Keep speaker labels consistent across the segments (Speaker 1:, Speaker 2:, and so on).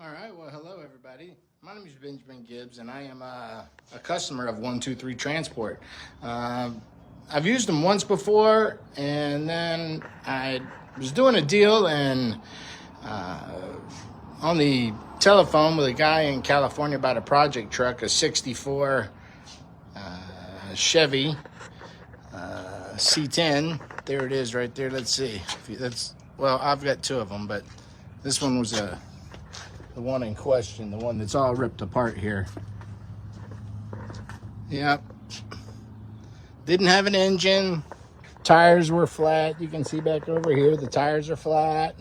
Speaker 1: All right. Well, hello, everybody. My name is Benjamin Gibbs, and I am a customer of 123 Transport. I've used them once before, and then I was doing a deal and on the telephone with a guy in California about a project truck, a 64 Chevy C10. There it is right there. Let's see. Well, I've got two of them, but this one was the one in question, the one that's all ripped apart here. Yep. Didn't have an engine. Tires were flat. You can see back over here, the tires are flat.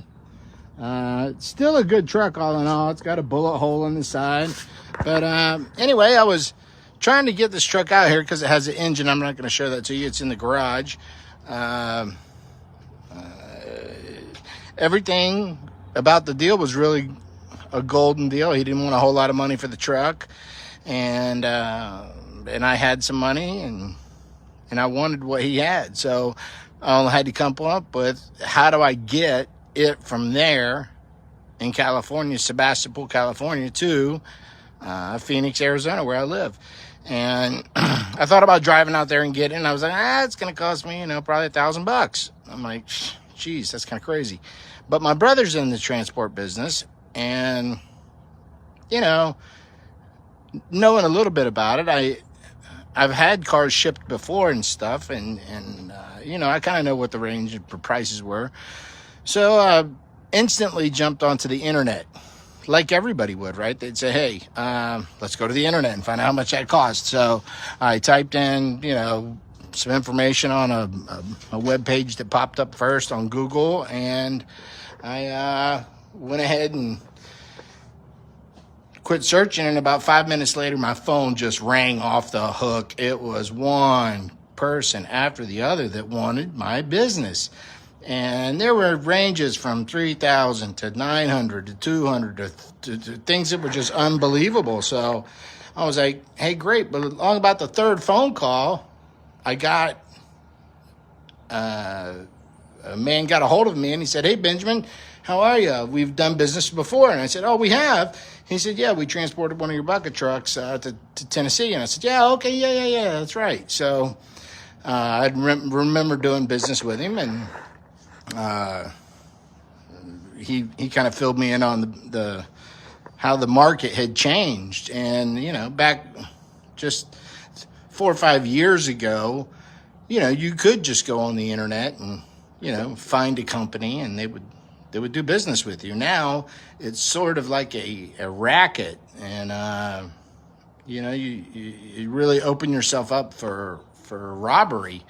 Speaker 1: It's still a good truck all in all. It's got a bullet hole in the side. But anyway, I was trying to get this truck out here because it has an engine. I'm not going to show that to you. It's in the garage. Everything about the deal was really a golden deal. He didn't want a whole lot of money for the truck, and I had some money, and I wanted what he had. So I had to come up with, how do I get it from there in California, Sebastopol, California, to Phoenix, Arizona, where I live. And I thought about driving out there and getting it, and I was like, it's going to cost me, probably $1,000. I'm like, geez, that's kind of crazy. But my brother's in the transport business, and, knowing a little bit about it, I've had cars shipped before and stuff, and I kind of know what the range of prices were. So instantly jumped onto the internet, like everybody would, right? They'd say, hey, let's go to the internet and find out how much that costs. So I typed in, some information on a web page that popped up first on Google, and I went ahead and quit searching, and about 5 minutes later, my phone just rang off the hook. It was one person after the other that wanted my business. And there were ranges from 3,000 to 900 to 200 to things that were just unbelievable. So I was like, hey, great. But along about the third phone call, I got a man got a hold of me, and he said, hey, Benjamin, how are you? We've done business before. And I said, oh, we have? He said, yeah, we transported one of your bucket trucks to Tennessee. And I said, yeah, okay, yeah, that's right. So I remember doing business with him, and he kind of filled me in on the how the market had changed. And, back just 4 or 5 years ago, you could just go on the internet and, find a company, and they would do business with you. Now it's sort of like a racket, and you really open yourself up for robbery.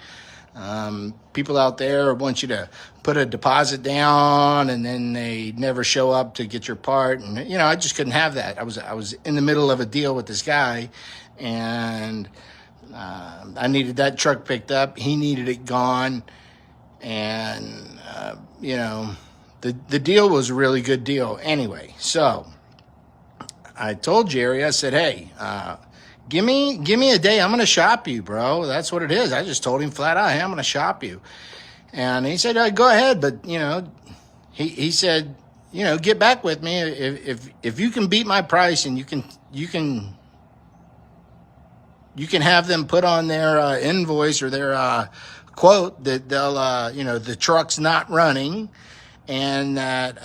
Speaker 1: People out there want you to put a deposit down, and then they never show up to get your part. And I just couldn't have that. I was in the middle of a deal with this guy, and I needed that truck picked up. He needed it gone, and the deal was a really good deal anyway. So I told Jerry, I said, hey, give me a day. I'm going to shop you, bro. That's what it is. I just told him flat out, hey, I'm going to shop you. And he said, go ahead. But, he said, get back with me. If you can beat my price, and you can have them put on their invoice or their quote that they'll, the truck's not running, and that,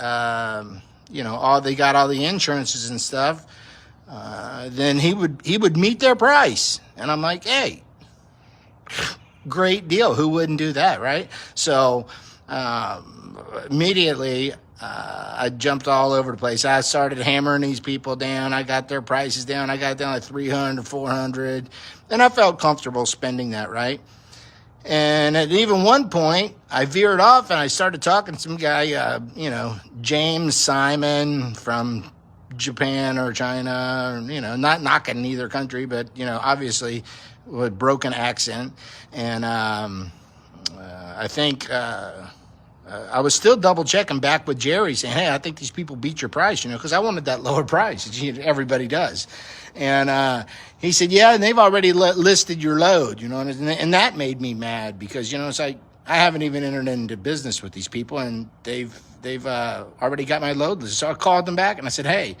Speaker 1: they got all the insurances and stuff, then he would meet their price. And I'm like, hey, great deal. Who wouldn't do that, right? So immediately I jumped all over the place. I started hammering these people down. I got their prices down. I got it down like 300, 400, and I felt comfortable spending that, right? And at even one point, I veered off, and I started talking to some guy, James Simon from Japan or China, not knocking either country, but, obviously with broken accent. And I think I was still double checking back with Jerry, saying, hey, I think these people beat your price, because I wanted that lower price. Everybody does. And he said, yeah, and they've already listed your load, and that made me mad, because, it's like, I haven't even entered into business with these people, and they've already got my load list. So I called them back and I said, hey,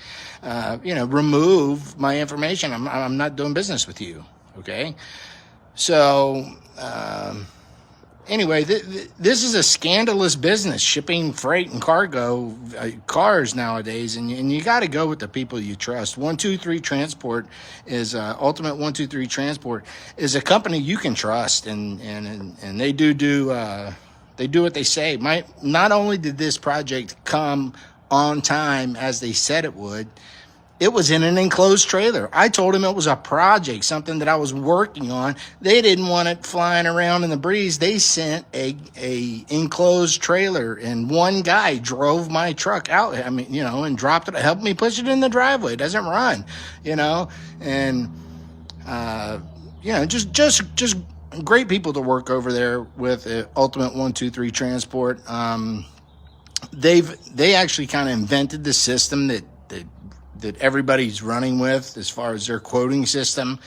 Speaker 1: remove my information. I'm not doing business with you. Okay. So, anyway, this is a scandalous business, shipping freight and cargo, cars nowadays, and you got to go with the people you trust. 123 Transport is Ultimate 123 Transport is a company you can trust, and they do what they say. Not only did this project come on time as they said it would, it was in an enclosed trailer. I told him it was a project, something that I was working on. They didn't want it flying around in the breeze. They sent a enclosed trailer, and one guy drove my truck out. I mean, and dropped it, helped me push it in the driveway. It doesn't run, and just great people to work over there with Ultimate 123 Transport. They actually kind of invented the system that everybody's running with as far as their quoting system.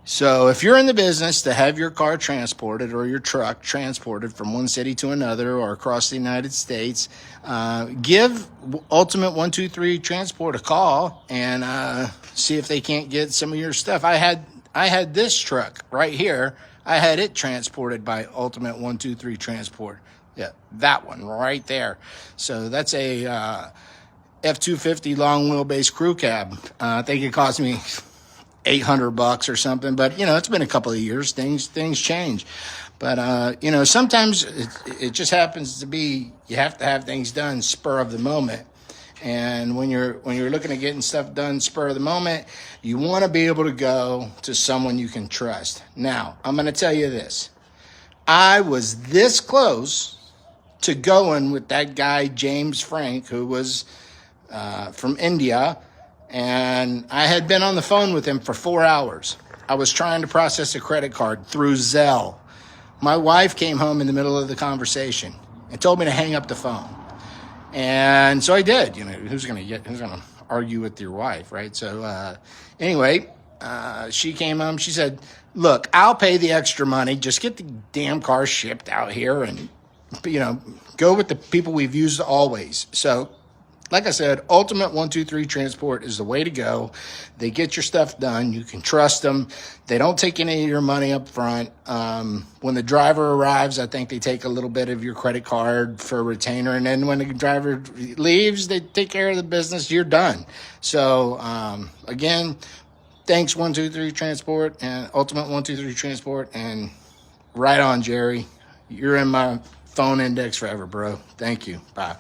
Speaker 1: So if you're in the business to have your car transported or your truck transported from one city to another or across the United States, give Ultimate 123 Transport a call and see if they can't get some of your stuff. I had this truck right here. I had it transported by Ultimate 123 Transport. Yeah, that one right there. So that's a F-250 long wheelbase crew cab. I think it cost me $800 or something, but it's been a couple of years. Things change, but sometimes it just happens to be you have to have things done spur of the moment. And when you're looking at getting stuff done spur of the moment, you want to be able to go to someone you can trust. Now, I'm going to tell you this: I was this close to going with that guy James Frank, who was from India, and I had been on the phone with him for 4 hours. I was trying to process a credit card through Zelle. My wife came home in the middle of the conversation and told me to hang up the phone. And so I did. Who's going to argue with your wife, right? So anyway, she came home. She said, look, I'll pay the extra money. Just get the damn car shipped out here and, go with the people we've used always. So like I said, Ultimate 123 Transport is the way to go. They get your stuff done. You can trust them. They don't take any of your money up front. When the driver arrives, I think they take a little bit of your credit card for a retainer. And then when the driver leaves, they take care of the business. You're done. So, again, thanks 123 Transport and Ultimate 123 Transport. And right on, Jerry. You're in my phone index forever, bro. Thank you. Bye.